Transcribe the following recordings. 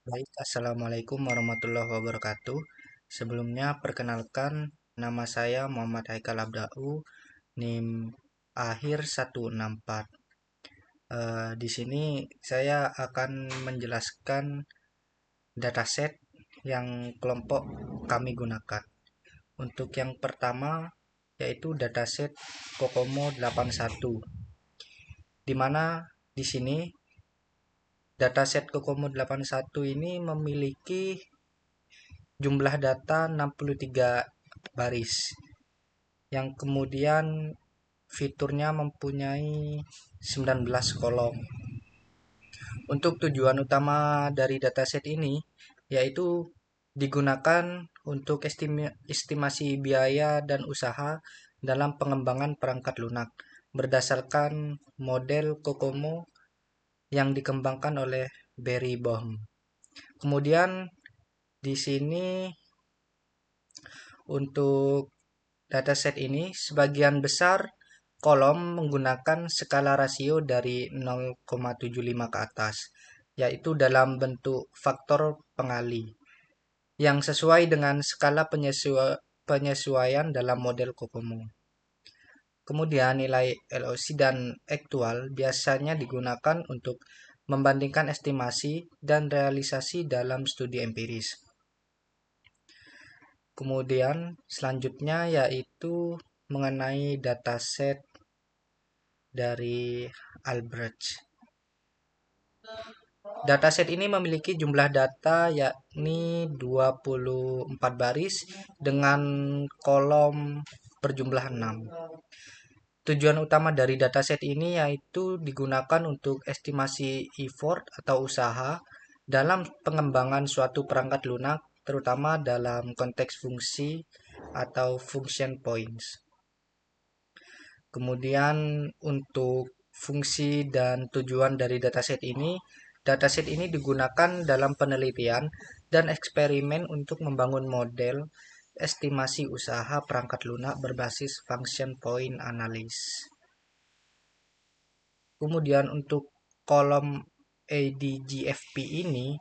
Baik, Assalamualaikum warahmatullahi wabarakatuh. Sebelumnya, perkenalkan nama saya Muhammad Haikal Abdau, NIM akhir 164. Di sini saya akan menjelaskan dataset yang kelompok kami gunakan. Untuk yang pertama, yaitu dataset Kokomo 81, di mana di sini dataset Kokomo 81 ini memiliki jumlah data 63 baris yang kemudian fiturnya mempunyai 19 kolom. Untuk tujuan utama dari dataset ini yaitu digunakan untuk estimasi biaya dan usaha dalam pengembangan perangkat lunak berdasarkan model Kokomo yang dikembangkan oleh Barry Bohm. Kemudian di sini untuk dataset ini sebagian besar kolom menggunakan skala rasio dari 0,75 ke atas, yaitu dalam bentuk faktor pengali, yang sesuai dengan skala penyesuaian dalam model Kokomo. Kemudian nilai LOC dan aktual biasanya digunakan untuk membandingkan estimasi dan realisasi dalam studi empiris. Kemudian selanjutnya yaitu mengenai dataset dari Albrecht. Dataset ini memiliki jumlah data yakni 24 baris dengan kolom berjumlah 6. Tujuan utama dari dataset ini yaitu digunakan untuk estimasi effort atau usaha dalam pengembangan suatu perangkat lunak, terutama dalam konteks fungsi atau function points. Kemudian untuk fungsi dan tujuan dari dataset ini digunakan dalam penelitian dan eksperimen untuk membangun model estimasi usaha perangkat lunak berbasis function point analysis. Kemudian untuk kolom ADGFP ini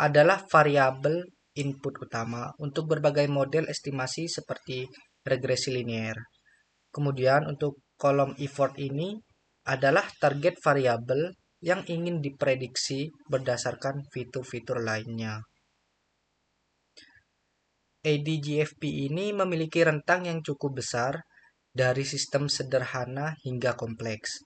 adalah variabel input utama untuk berbagai model estimasi seperti regresi linear. Kemudian untuk kolom effort ini adalah target variabel yang ingin diprediksi berdasarkan fitur-fitur lainnya. ADGFP ini memiliki rentang yang cukup besar dari sistem sederhana hingga kompleks.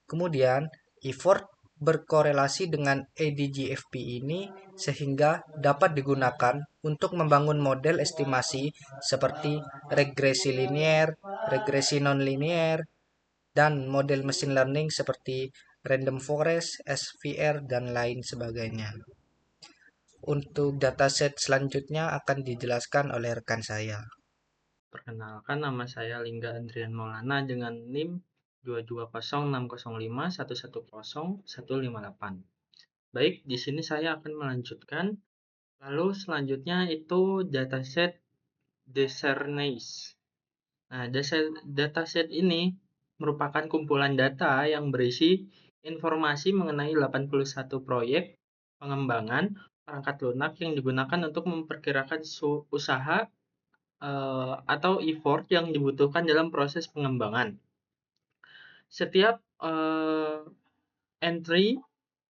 Kemudian, effort berkorelasi dengan ADGFP ini sehingga dapat digunakan untuk membangun model estimasi seperti regresi linear, regresi non-linear, dan model machine learning seperti random forest, SVR, dan lain sebagainya. Untuk dataset selanjutnya akan dijelaskan oleh rekan saya. Perkenalkan, nama saya Lingga Andrian Maulana dengan NIM 2206051101108. Baik, di sini saya akan melanjutkan. Lalu selanjutnya itu dataset Desarnais. Nah, dataset ini merupakan kumpulan data yang berisi informasi mengenai 81 proyek pengembangan perangkat lunak yang digunakan untuk memperkirakan usaha atau effort yang dibutuhkan dalam proses pengembangan. Setiap entry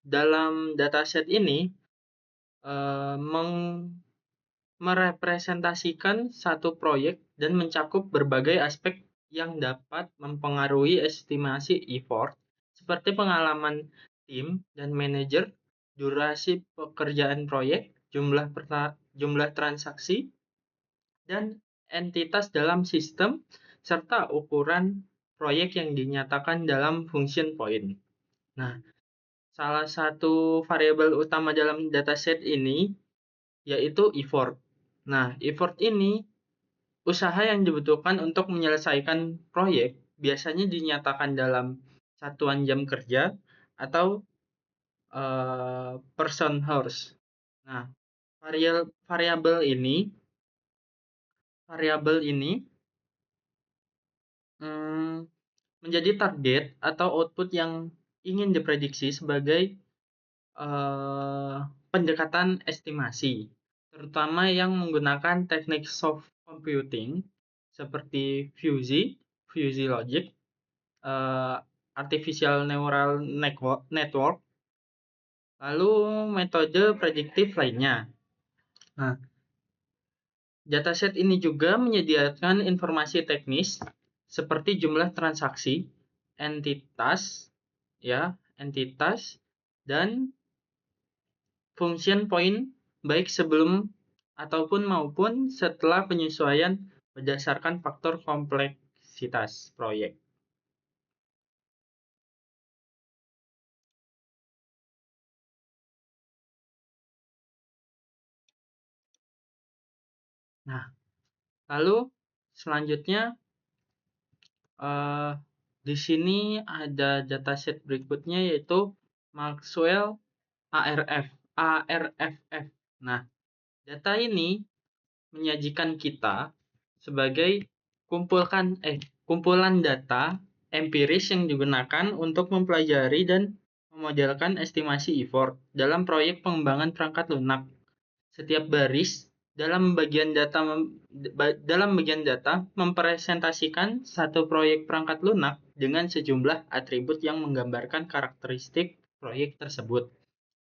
dalam dataset ini uh, merepresentasikan satu proyek dan mencakup berbagai aspek yang dapat mempengaruhi estimasi effort, seperti pengalaman tim dan manajer, durasi pekerjaan proyek, jumlah transaksi, dan entitas dalam sistem, serta ukuran proyek yang dinyatakan dalam function point. Nah, salah satu variabel utama dalam dataset ini yaitu effort. Nah, effort ini usaha yang dibutuhkan untuk menyelesaikan proyek biasanya dinyatakan dalam satuan jam kerja atau person hours. Nah, variabel ini variabel ini menjadi target atau output yang ingin diprediksi sebagai pendekatan estimasi, terutama yang menggunakan teknik soft computing seperti fuzzy logic, eh, artificial neural network, lalu metode prediktif lainnya. Nah, dataset ini juga menyediakan informasi teknis seperti jumlah transaksi, entitas, entitas dan function point baik sebelum ataupun maupun setelah penyesuaian berdasarkan faktor kompleksitas proyek. Nah, lalu selanjutnya di sini ada dataset berikutnya yaitu Maxwell ARFF. Nah, data ini menyajikan kita sebagai kumpulan data empiris yang digunakan untuk mempelajari dan memodelkan estimasi effort dalam proyek pengembangan perangkat lunak. Setiap baris dalam bagian data mempresentasikan satu proyek perangkat lunak dengan sejumlah atribut yang menggambarkan karakteristik proyek tersebut.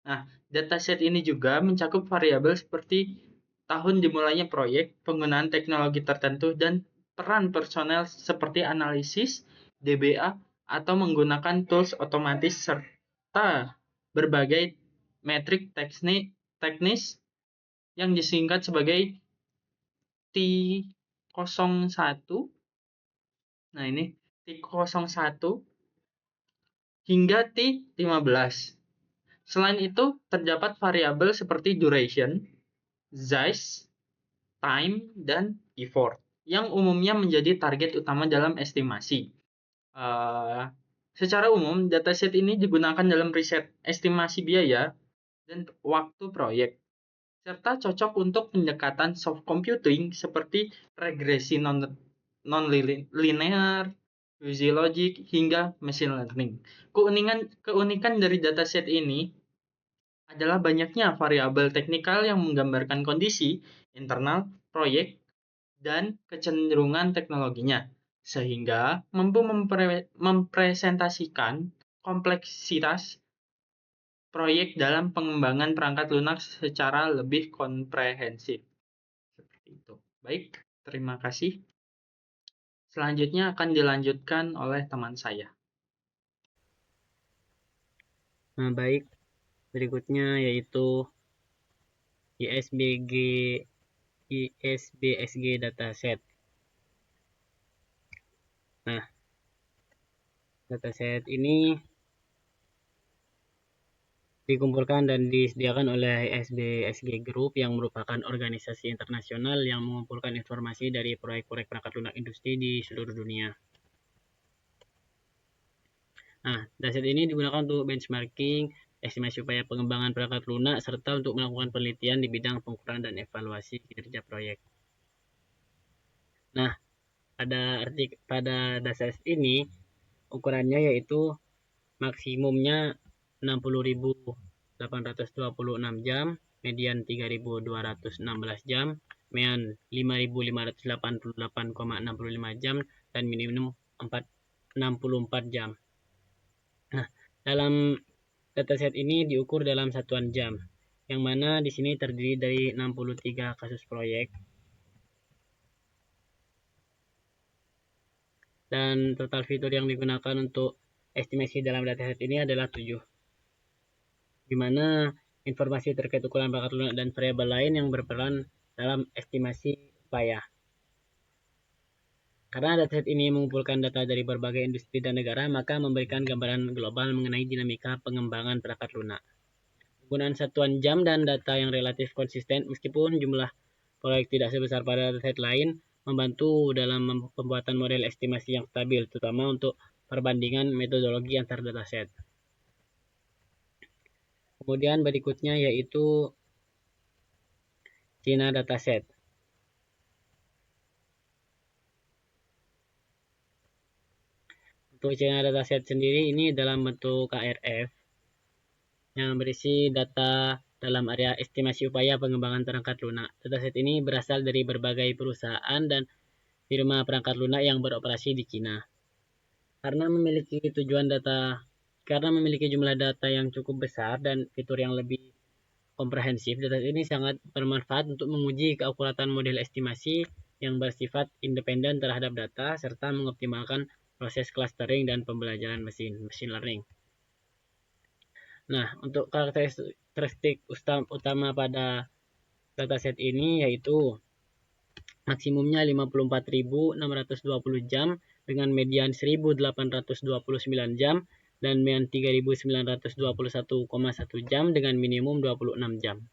Nah, dataset ini juga mencakup variabel seperti tahun dimulainya proyek, penggunaan teknologi tertentu, dan peran personel seperti analisis, DBA, atau menggunakan tools otomatis serta berbagai metrik teknis yang disingkat sebagai T01. Nah, ini T01 hingga T15. Selain itu, terdapat variabel seperti duration, size, time, dan effort yang umumnya menjadi target utama dalam estimasi. Secara umum, dataset ini digunakan dalam riset, estimasi biaya, dan waktu proyek, serta cocok untuk pendekatan soft computing seperti regresi non-linear, fuzzy logic, hingga machine learning. Keunikan dari dataset ini adalah banyaknya variabel teknikal yang menggambarkan kondisi internal proyek dan kecenderungan teknologinya, sehingga mampu mempresentasikan kompleksitas proyek dalam pengembangan perangkat lunak secara lebih komprehensif. Seperti itu. Baik, terima kasih. Selanjutnya akan dilanjutkan oleh teman saya. Nah, baik. Berikutnya yaitu ISBSG dataset. Nah, dataset ini dikumpulkan dan disediakan oleh ISBSG Group yang merupakan organisasi internasional yang mengumpulkan informasi dari proyek-proyek perangkat lunak industri di seluruh dunia. Nah, dataset ini digunakan untuk benchmarking, estimasi upaya pengembangan perangkat lunak, serta untuk melakukan penelitian di bidang pengukuran dan evaluasi kinerja proyek. Nah, pada dataset ini ukurannya yaitu maksimumnya 60.826 jam, median 3.216 jam, mean 5.588,65 jam, dan minimum 64 jam. Nah, dalam dataset ini diukur dalam satuan jam, yang mana di sini terdiri dari 63 kasus proyek. Dan total fitur yang digunakan untuk estimasi dalam dataset ini adalah 7. Di mana informasi terkait ukuran perangkat lunak dan variabel lain yang berperan dalam estimasi upaya. Karena dataset ini mengumpulkan data dari berbagai industri dan negara, maka memberikan gambaran global mengenai dinamika pengembangan perangkat lunak. Penggunaan satuan jam dan data yang relatif konsisten, meskipun jumlah proyek tidak sebesar pada dataset lain, membantu dalam pembuatan model estimasi yang stabil, terutama untuk perbandingan metodologi antar dataset. Kemudian berikutnya yaitu China Dataset. Untuk China Dataset sendiri ini dalam bentuk KRF yang berisi data dalam area estimasi upaya pengembangan perangkat lunak. Dataset ini berasal dari berbagai perusahaan dan firma perangkat lunak yang beroperasi di Cina. Karena memiliki jumlah data yang cukup besar dan fitur yang lebih komprehensif, dataset ini sangat bermanfaat untuk menguji keakuratan model estimasi yang bersifat independen terhadap data serta mengoptimalkan proses clustering dan pembelajaran machine learning. Nah, untuk karakteristik utama pada dataset ini yaitu maksimumnya 54.620 jam dengan median 1.829 jam dan median 3.921,1 jam dengan minimum 26 jam.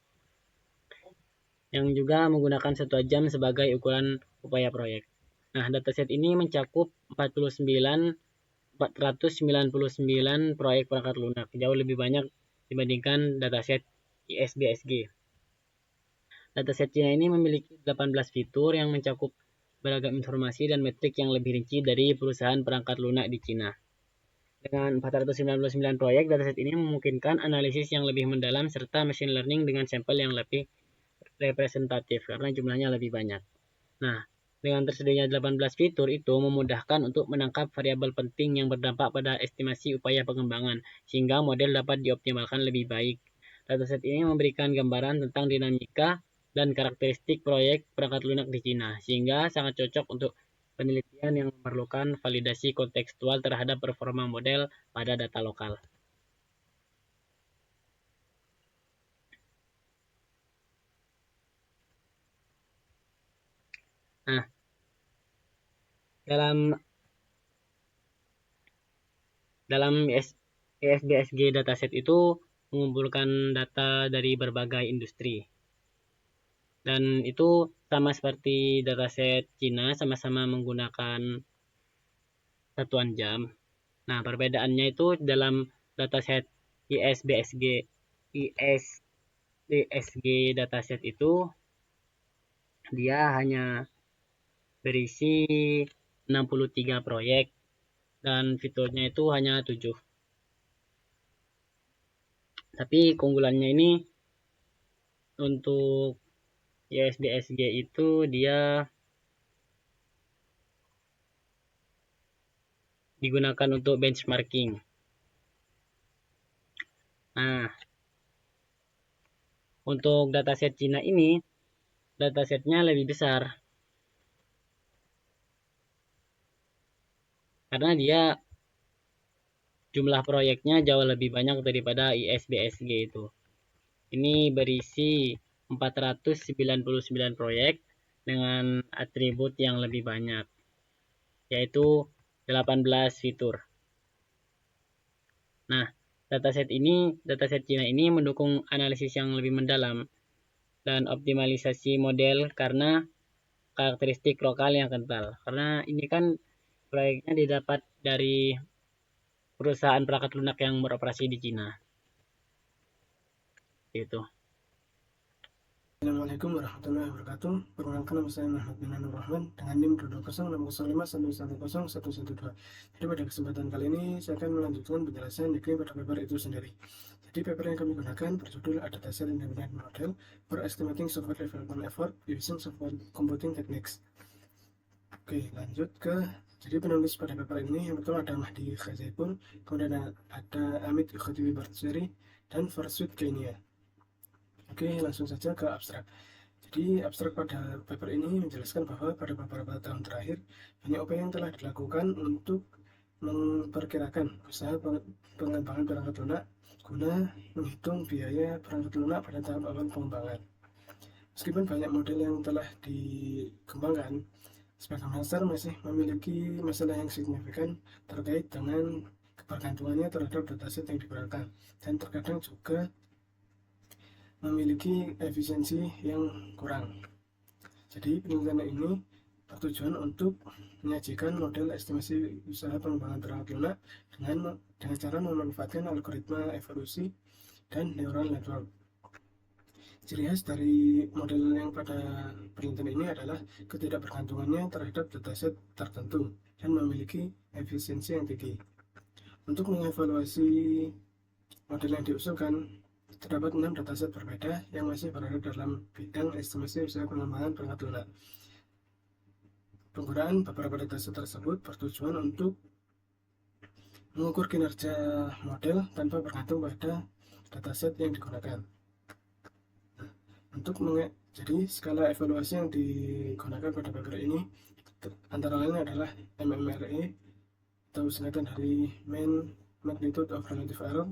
Yang juga menggunakan 1 jam sebagai ukuran upaya proyek. Nah, dataset ini mencakup 499 proyek perangkat lunak, jauh lebih banyak dibandingkan dataset ISBSG. Dataset Cina ini memiliki 18 fitur yang mencakup beragam informasi dan metrik yang lebih rinci dari perusahaan perangkat lunak di Cina. Dengan 499 proyek, dataset ini memungkinkan analisis yang lebih mendalam serta machine learning dengan sampel yang lebih representatif karena jumlahnya lebih banyak. Nah, dengan tersedianya 18 fitur itu memudahkan untuk menangkap variabel penting yang berdampak pada estimasi upaya pengembangan, sehingga model dapat dioptimalkan lebih baik. Dataset ini memberikan gambaran tentang dinamika dan karakteristik proyek perangkat lunak di Cina, sehingga sangat cocok untuk penelitian yang memerlukan validasi kontekstual terhadap performa model pada data lokal. Nah, dalam ISBSG dataset itu mengumpulkan data dari berbagai industri. Dan itu sama seperti dataset Cina, sama-sama menggunakan satuan jam. Nah, perbedaannya itu dalam dataset ISBSG dataset itu dia hanya berisi 63 proyek dan fiturnya itu hanya 7. Tapi keunggulannya ini untuk ISBSG itu dia digunakan untuk benchmarking. Nah, untuk dataset Cina ini, datasetnya lebih besar. Karena dia jumlah proyeknya jauh lebih banyak daripada ISBSG itu. Ini berisi 499 proyek dengan atribut yang lebih banyak, yaitu 18 fitur. Nah, dataset Cina ini mendukung analisis yang lebih mendalam dan optimalisasi model karena karakteristik lokal yang kental. Karena ini kan proyeknya didapat dari perusahaan perangkat lunak yang beroperasi di Cina. Itu. Assalamualaikum warahmatullahi wabarakatuh. Perkenalkan, nama saya Muhammad bin Anur Rahman dengan NIM 22060511112. Jadi pada kesempatan kali ini saya akan melanjutkan penjelasan yakni pada paper itu sendiri. Jadi paper yang kami gunakan berjudul A Dataset Independent Model for Estimating Software Development Effort Using Software Computing Techniques. Oke, lanjut ke jadi penulis pada paper ini yang pertama ada Mahdi Khazaipul, kemudian ada Amit Khatibi Barseri, dan Farshid Kenia. Oke, langsung saja ke abstrak. Jadi abstrak pada paper ini menjelaskan bahwa pada beberapa tahun terakhir banyak upaya yang telah dilakukan untuk memperkirakan usaha pengembangan perangkat lunak guna menghitung biaya perangkat lunak pada tahap awal pengembangan. Meskipun banyak model yang telah dikembangkan, sebagian besar masih memiliki masalah yang signifikan terkait dengan kebergantungannya terhadap dataset yang digunakan dan terkadang juga memiliki efisiensi yang kurang. Jadi penelitian ini bertujuan untuk menyajikan model estimasi usaha pengembangan perangkat lunak dengan cara memanfaatkan algoritma evolusi dan neural network. Ciri khas dari model yang pada penelitian ini adalah ketidakbergantungannya terhadap dataset tertentu dan memiliki efisiensi yang tinggi. Untuk mengevaluasi model yang diusulkan, terdapat 6 dataset berbeda yang masih berada dalam bidang estimasi usaha pengembangan perangkat lunak. Penggunaan beberapa dataset tersebut bertujuan untuk mengukur kinerja model tanpa bergantung pada dataset yang digunakan. Jadi skala evaluasi yang digunakan pada paper ini antara lain adalah MMRE atau singkatan dari Mean Magnitude of Relative Error,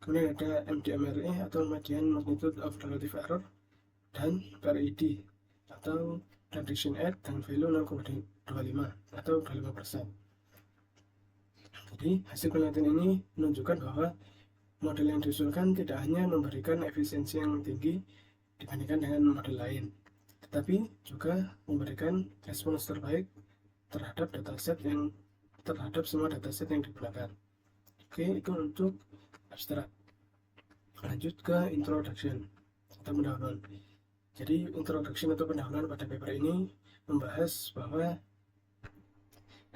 kemudian ada MDMRE atau Median Magnitude of Relative Error, dan PRID atau Prediction Error dengan value 0,25 atau 25%. Jadi hasil penelitian ini menunjukkan bahwa model yang diusulkan tidak hanya memberikan efisiensi yang tinggi dibandingkan dengan model lain, tetapi juga memberikan respons terbaik terhadap semua dataset yang digunakan. Oke, itu untuk abstrak. Lanjut ke introduction atau pendahuluan. Jadi introduction atau pendahuluan pada paper ini membahas bahwa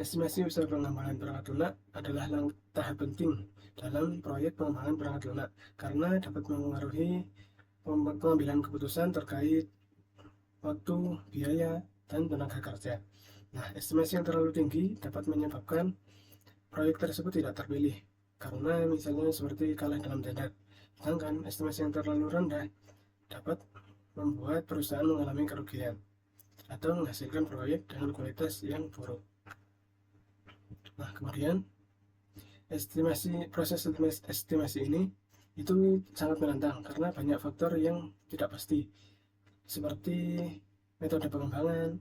estimasi usaha pengembangan perangkat lunak adalah tahap penting dalam proyek pengembangan perangkat lunak karena dapat mengaruhi pengambilan keputusan terkait waktu, biaya, dan tenaga kerja. Nah, estimasi yang terlalu tinggi dapat menyebabkan proyek tersebut tidak terpilih karena misalnya seperti kalah dalam tender. Sedangkan estimasi yang terlalu rendah dapat membuat perusahaan mengalami kerugian atau menghasilkan proyek dengan kualitas yang buruk. Nah, kemudian proses estimasi ini itu sangat menantang karena banyak faktor yang tidak pasti seperti metode pengembangan,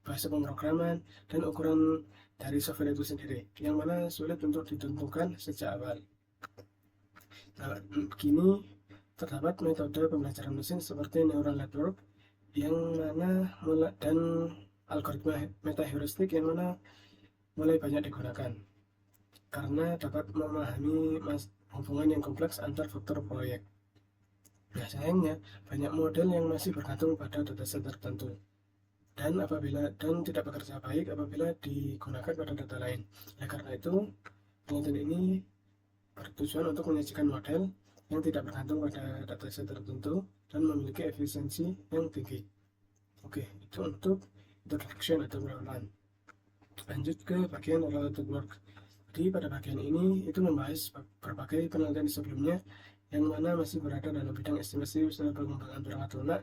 bahasa pemrograman, dan ukuran dari software itu sendiri yang mana sulit untuk ditentukan sejak awal. Nah, kini terdapat metode pembelajaran mesin seperti neural network yang mana dan algoritma meta-heuristik yang mana mulai banyak digunakan karena dapat memahami hubungan yang kompleks antar faktor proyek. Nah, sayangnya banyak model yang masih bergantung pada dataset tertentu dan tidak bekerja baik apabila digunakan pada data lain. Nah, karena itu penelitian ini bertujuan untuk menyajikan model yang tidak bergantung pada dataset tertentu dan memiliki efisiensi yang tinggi. Oke, itu untuk introduction atau pendahuluan. Lanjut ke bagian related work. Jadi pada bagian ini itu membahas berbagai penelitian sebelumnya yang mana masih berada dalam bidang estimasi usaha pengembangan perangkat lunak,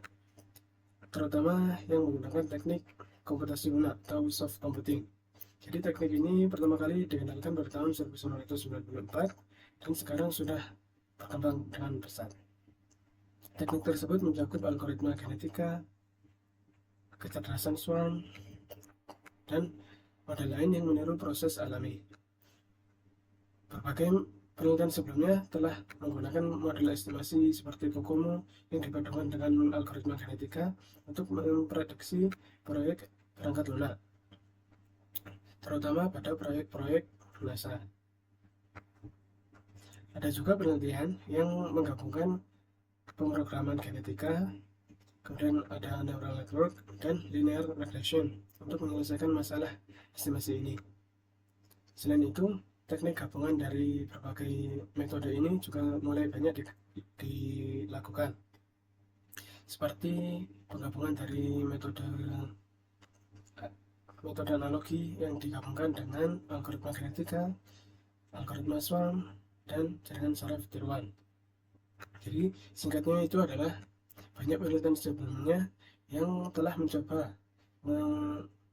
terutama yang menggunakan teknik komputasi lunak atau soft computing. Jadi teknik ini pertama kali dikenalkan pada tahun 1994 dan sekarang sudah berkembang dengan pesat. Teknik tersebut mencakup algoritma genetika, kecerdasan swarm, dan model lain yang meniru proses alami. Berbagai penelitian sebelumnya telah menggunakan model estimasi seperti COCOMO yang dipadukan dengan algoritma genetika untuk memprediksi proyek perangkat lunak, terutama pada proyek-proyek NASA. Ada juga penelitian yang menggabungkan pemrograman genetika, kemudian ada neural network dan linear regression untuk menyelesaikan masalah estimasi ini. Selain itu, teknik gabungan dari berbagai metode ini juga mulai banyak dilakukan, seperti penggabungan dari metode analogi yang digabungkan dengan algoritma genetika, algoritma swarm, dan jaringan saraf tiruan. Jadi singkatnya itu adalah banyak penelitian sebelumnya yang telah mencoba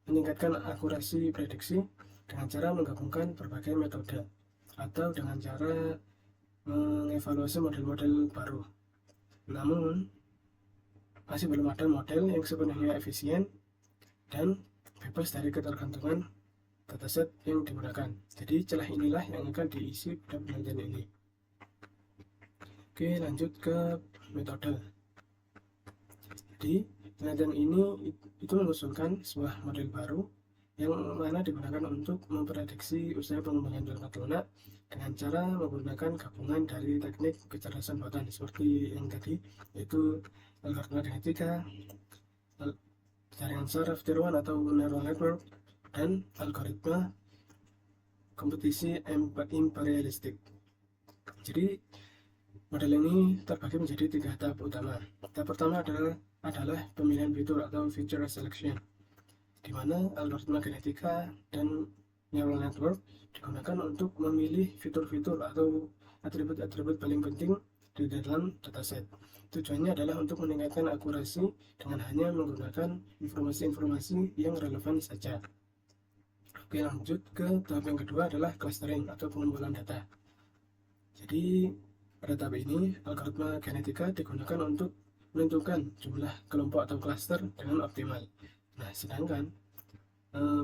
meningkatkan akurasi prediksi dengan cara menggabungkan berbagai metode atau dengan cara mengevaluasi model-model baru. Namun, masih belum ada model yang sepenuhnya efisien dan bebas dari ketergantungan dataset yang digunakan. Jadi celah inilah yang akan diisi pada penelitian ini. Oke, lanjut ke metode. Jadi penelitian ini itu mengusulkan sebuah model baru yang mana digunakan untuk memprediksi usaha pengembangan perangkat lunak dengan cara menggunakan gabungan dari teknik kecerdasan buatan seperti yang tadi, yaitu algoritma genetika, jaringan saraf tiruan atau neural network, dan algoritma komputasi imperialistik. Jadi Model ini terbagi menjadi 3 tahap utama. Tahap pertama adalah pemilihan fitur atau feature selection, di mana algoritma genetika dan neural network digunakan untuk memilih fitur-fitur atau atribut-atribut paling penting di dalam dataset. Tujuannya adalah untuk meningkatkan akurasi dengan hanya menggunakan informasi-informasi yang relevan saja. Oke, lanjut ke tahap yang kedua adalah clustering atau pengumpulan data. Jadi pada tahap ini algoritma genetika digunakan untuk menentukan jumlah kelompok atau klaster dengan optimal. Nah, sedangkan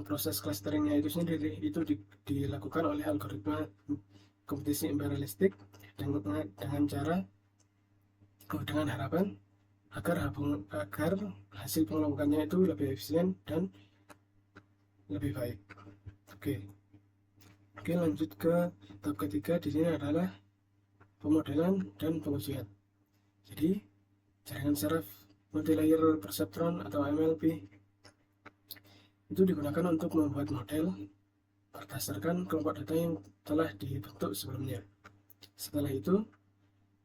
proses clusteringnya itu sendiri itu dilakukan oleh algoritma kompetisi imperialistik dengan harapan agar hasil pengelompokannya itu lebih efisien dan lebih baik. Oke, lanjut ke tahap ketiga. Di sini adalah pemodelan dan pengujian. Jadi jaringan saraf multilayer perceptron atau MLP itu digunakan untuk membuat model berdasarkan kelompok data yang telah dibentuk sebelumnya. Setelah itu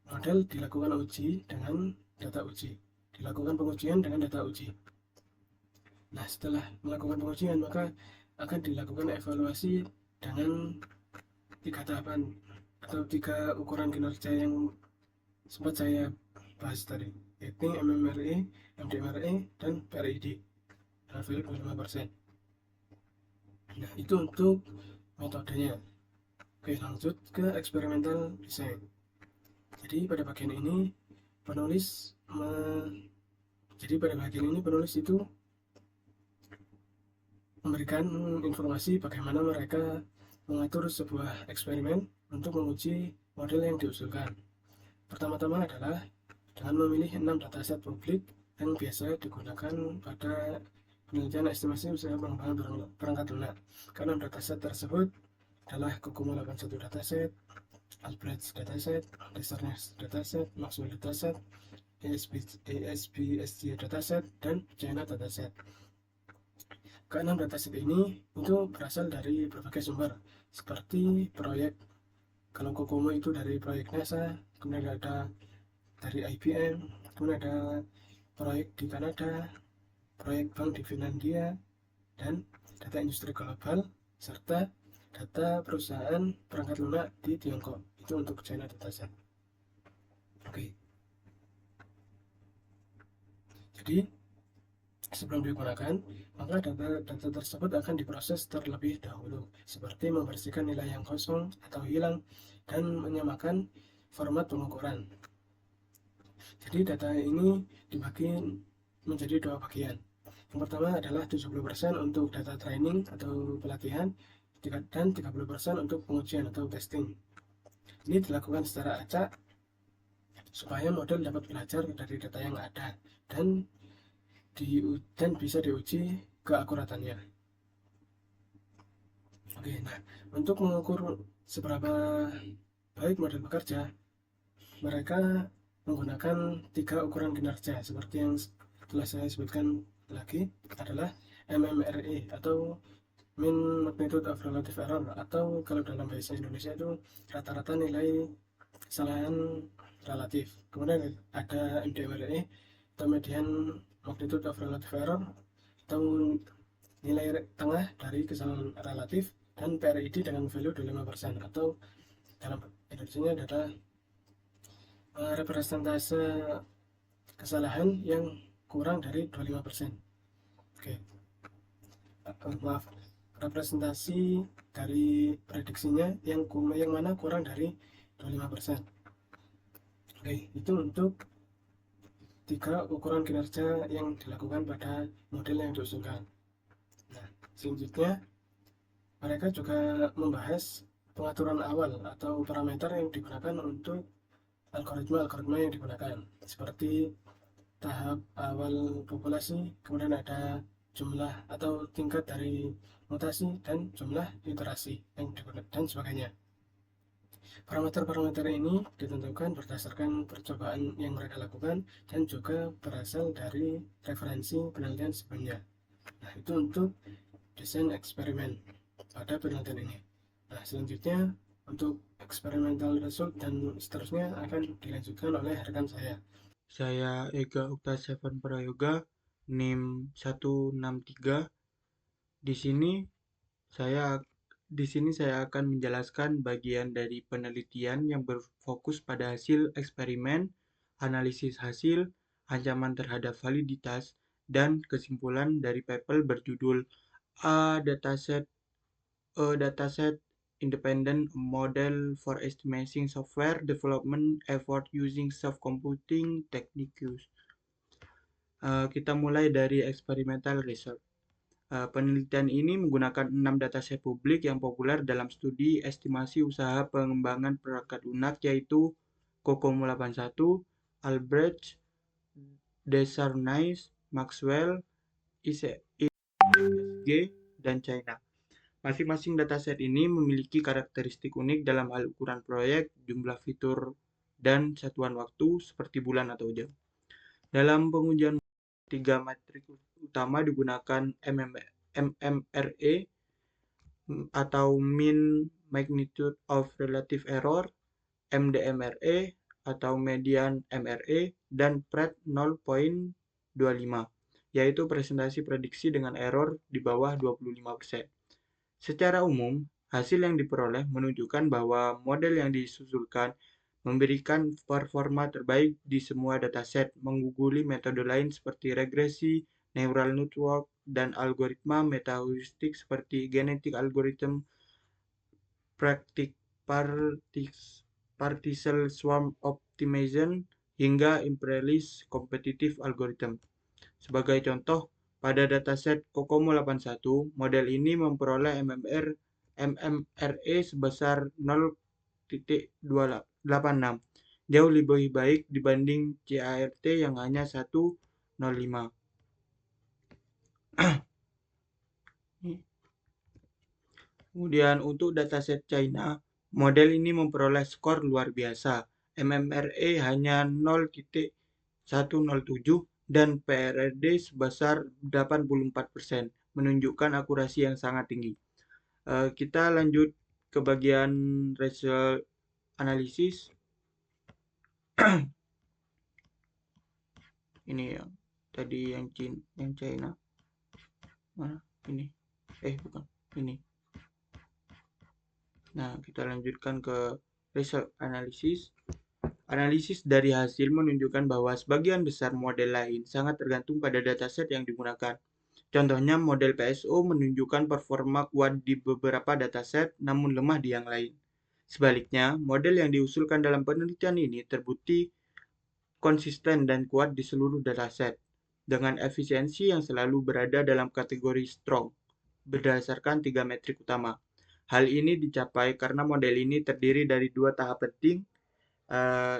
model dilakukan uji dengan data uji, dilakukan pengujian dengan data uji. Nah, setelah melakukan pengujian maka akan dilakukan evaluasi dengan 3 tahapan atau 3 ukuran kinerja yang sempat saya bahas tadi, yaitu MMRE, MDMRE, dan PRID dengan value 25%. Nah, itu untuk metodenya. Oke, lanjut ke experimental design. Jadi pada bagian ini penulis itu memberikan informasi bagaimana mereka mengatur sebuah eksperimen untuk menguji model yang diusulkan. Pertama-tama adalah dengan memilih 6 dataset publik yang biasa digunakan pada penelitian estimasi usaha pengembangan perangkat lunak. Ke-6 dataset tersebut adalah Kokomo 81 dataset, Albrecht dataset, Desernes dataset, Maxwell dataset, ASBST dataset, dan China dataset. Ke-6 dataset ini itu berasal dari berbagai sumber, seperti proyek. Kalau Kokomo itu dari proyek NASA, kemudian ada dari IBM, kemudian ada proyek di Kanada, proyek bank di Finlandia, dan data industri global, serta data perusahaan perangkat lunak di Tiongkok. Itu untuk China dataset. Oke. Jadi sebelum digunakan, maka data tersebut akan diproses terlebih dahulu, seperti membersihkan nilai yang kosong atau hilang dan menyamakan format pengukuran. Jadi data ini dibagi menjadi 2 bagian. Yang pertama adalah 70% untuk data training atau pelatihan dan 30% untuk pengujian atau testing. Ini dilakukan secara acak supaya model dapat belajar dari data yang ada dan bisa diuji keakuratannya. Oke, nah untuk mengukur seberapa baik model bekerja, mereka menggunakan 3 ukuran kinerja seperti yang telah saya sebutkan lagi, adalah MMRE atau Mean Magnitude of Relative Error, atau kalau dalam bahasa Indonesia itu rata-rata nilai kesalahan relatif. Kemudian ada MDMRE atau Median Magnitude of Relative Error atau nilai tengah dari kesalahan relatif, dan PRID dengan value 25%, atau dalam Indonesia adalah representase kesalahan yang kurang dari 25%. Oke. Maaf, representasi dari prediksinya yang mana kurang dari 25%. Oke, itu untuk 3 ukuran kinerja yang dilakukan pada model yang diusulkan. Nah, selanjutnya mereka juga membahas pengaturan awal atau parameter yang digunakan untuk algoritma yang digunakan, seperti tahap awal populasi, kemudian ada jumlah atau tingkat dari mutasi dan jumlah iterasi yang digunakan dan sebagainya. Parameter-parameter ini ditentukan berdasarkan percobaan yang mereka lakukan dan juga berasal dari referensi penelitian sebelumnya. Nah, itu untuk desain eksperimen pada penelitian ini. Nah, selanjutnya Untuk eksperimental result dan seterusnya akan dilanjutkan oleh rekan saya. Saya Ega Uktasevan Prayoga, NIM 163. Di sini saya akan menjelaskan bagian dari penelitian yang berfokus pada hasil eksperimen, analisis hasil, ancaman terhadap validitas, dan kesimpulan dari paper berjudul A Dataset Independent Model for Estimating Software Development Effort Using Self-Computing Techniques. Kita mulai dari experimental research. Penelitian ini menggunakan 6 dataset publik yang populer dalam studi estimasi usaha pengembangan perangkat lunak, yaitu COCOMO 81, Albrecht, Desarnais, Maxwell, ISG, dan China. Masing-masing dataset ini memiliki karakteristik unik dalam hal ukuran proyek, jumlah fitur, dan satuan waktu seperti bulan atau jam. Dalam pengujian 3 metrik utama digunakan MMRE atau Mean Magnitude of Relative Error, MDMRE atau Median MRE, dan PRED 0.25, yaitu presentasi prediksi dengan error di bawah 25%. Secara umum, hasil yang diperoleh menunjukkan bahwa model yang disusulkan memberikan performa terbaik di semua dataset, mengungguli metode lain seperti regresi, neural network, dan algoritma meta-heuristik seperti genetic algorithm, partial swarm optimization, hingga imperialist competitive algorithm. Sebagai contoh, pada dataset COCOMO 81, model ini memperoleh MMRE sebesar 0.286, jauh lebih baik dibanding CART yang hanya 1.05. Kemudian untuk dataset China, model ini memperoleh skor luar biasa. MMRE hanya 0.107 dan PRD sebesar 84%, menunjukkan akurasi yang sangat tinggi. Kita lanjut ke bagian result analisis. Ini yang tadi yang China. Mana? Ini. Bukan. Ini. Nah, kita lanjutkan ke result analisis. Analisis dari hasil menunjukkan bahwa sebagian besar model lain sangat tergantung pada dataset yang digunakan. Contohnya, model PSO menunjukkan performa kuat di beberapa dataset, namun lemah di yang lain. Sebaliknya, model yang diusulkan dalam penelitian ini terbukti konsisten dan kuat di seluruh dataset, dengan efisiensi yang selalu berada dalam kategori strong, berdasarkan 3 metrik utama. Hal ini dicapai karena model ini terdiri dari 2 tahap penting.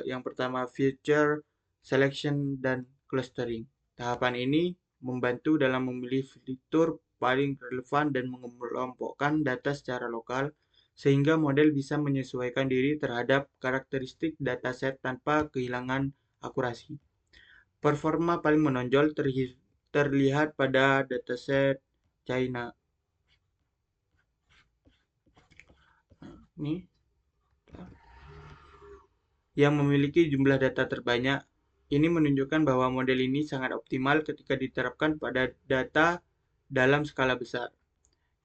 Yang pertama, feature selection dan clustering. Tahapan ini membantu dalam memilih fitur paling relevan dan mengelompokkan data secara lokal, sehingga model bisa menyesuaikan diri terhadap karakteristik dataset tanpa kehilangan akurasi. Performa paling menonjol terlihat pada dataset China. Ini yang memiliki jumlah data terbanyak. Ini menunjukkan bahwa model ini sangat optimal ketika diterapkan pada data dalam skala besar.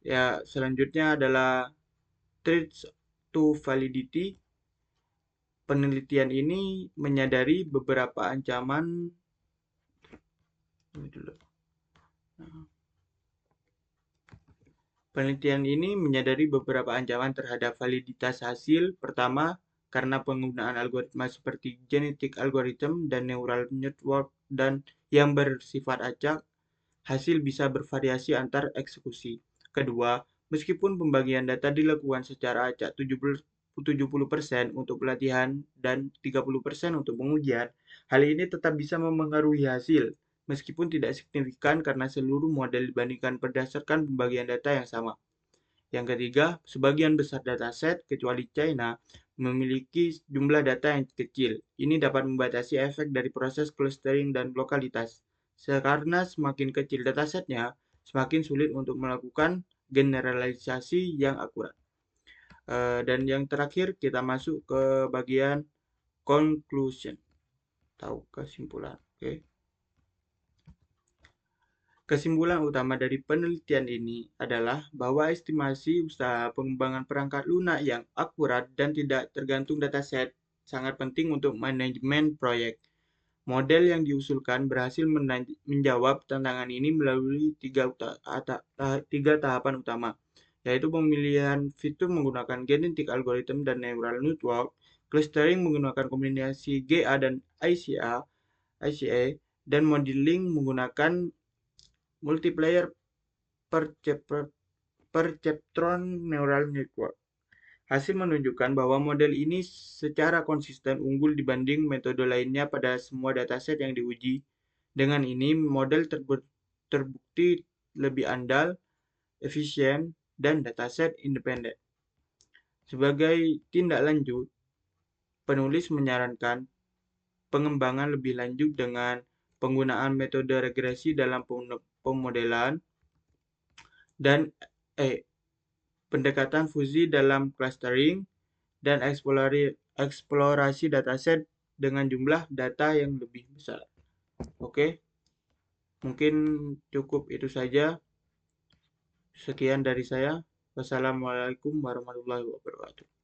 Ya, selanjutnya adalah threats to validity. Penelitian ini menyadari beberapa ancaman. Penelitian ini menyadari beberapa ancaman terhadap validitas hasil. Pertama, karena penggunaan algoritma seperti genetic algorithm dan neural network dan yang bersifat acak, hasil bisa bervariasi antar eksekusi. Kedua, meskipun pembagian data dilakukan secara acak 70% untuk pelatihan dan 30% untuk pengujian, hal ini tetap bisa memengaruhi hasil, meskipun tidak signifikan karena seluruh model dibandingkan berdasarkan pembagian data yang sama. Yang ketiga, sebagian besar dataset, kecuali China, memiliki jumlah data yang kecil. Ini dapat membatasi efek dari proses clustering dan lokalitas. Karena semakin kecil datasetnya, semakin sulit untuk melakukan generalisasi yang akurat. Dan yang terakhir kita masuk ke bagian conclusion atau kesimpulan. Oke. Kesimpulan utama dari penelitian ini adalah bahwa estimasi usaha pengembangan perangkat lunak yang akurat dan tidak tergantung dataset sangat penting untuk manajemen proyek. Model yang diusulkan berhasil menjawab tantangan ini melalui tiga tahapan utama, yaitu pemilihan fitur menggunakan genetic algorithm dan neural network, clustering menggunakan kombinasi GA dan ICA, dan modeling menggunakan multiplayer perceptron neural network. Hasil menunjukkan bahwa model ini secara konsisten unggul dibanding metode lainnya pada semua dataset yang diuji. Dengan ini, model terbukti lebih andal, efisien, dan dataset independen. Sebagai tindak lanjut, penulis menyarankan pengembangan lebih lanjut dengan penggunaan metode regresi dalam pemodelan dan pendekatan fusi dalam clustering dan eksplorasi dataset dengan jumlah data yang lebih besar. Oke, mungkin cukup itu saja. Sekian dari saya. Wassalamualaikum warahmatullahi wabarakatuh.